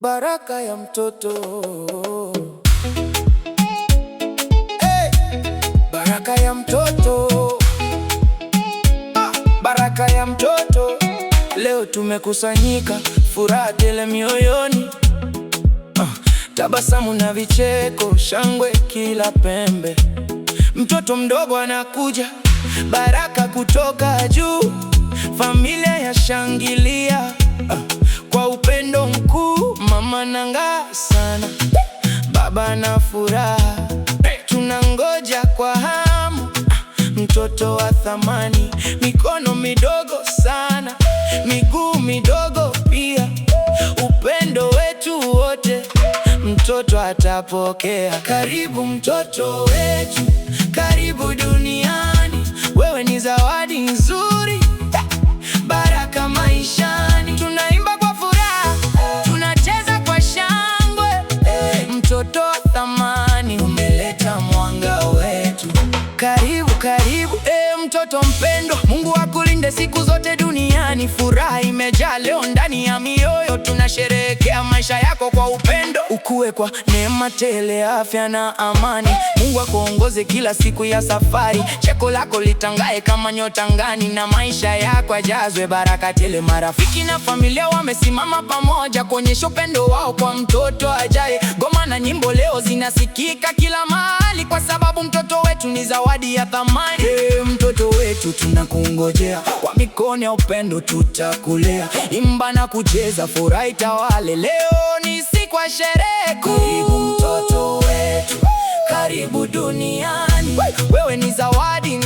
Baraka ya mtoto. Hey! Baraka ya mtoto. Baraka ya mtoto. Leo tumekusanyika, furaha tele mioyoni, tabasamu na vicheko, shangwe kila pembe. Mtoto mdogo anakuja, baraka kutoka juu, familia yashangilia kwa upendo mkuu. Mama nang'aa sana, baba na furaha, tunangoja kwa hamu mtoto wa thamani. Mikono midogo sana, miguu midogo pia, upendo wetu wote mtoto atapokea. Karibu mtoto wetu, karibu duniani. Wewe ni zawadi nzuri, baraka maishani. Tunaimba kwa furaha, tunacheza kwa shangwe. Mtoto wa thamani, umeleta mwanga wetu. Karibu, karibu, mtoto mpendwa. Mungu akulinde siku zote duniani. Furaha imejaa leo ndani ya mioyo, tunasherehekea maisha yako kwa upendo. Ukue kwa neema tele, afya na amani. Mungu akuongoze kila siku ya safari. Cheko lako litangae kama nyota angani, na maisha yako yajazwe baraka tele. Marafiki na familia wamesimama pamoja kuonyesha upendo wao kwa mtoto ajaye. Ngoma na nyimbo leo zinasikika kila mahali, kwa sababu mtoto wetu ni zawadi ya thamani. Mtoto wetu tunakungojea, kwa mikono ya upendo tutakulea. Imba na kucheza, furaha itawale. Leo ni siku ya sherehe. Karibu mtoto wetu, karibu duniani. Wewe ni zawadi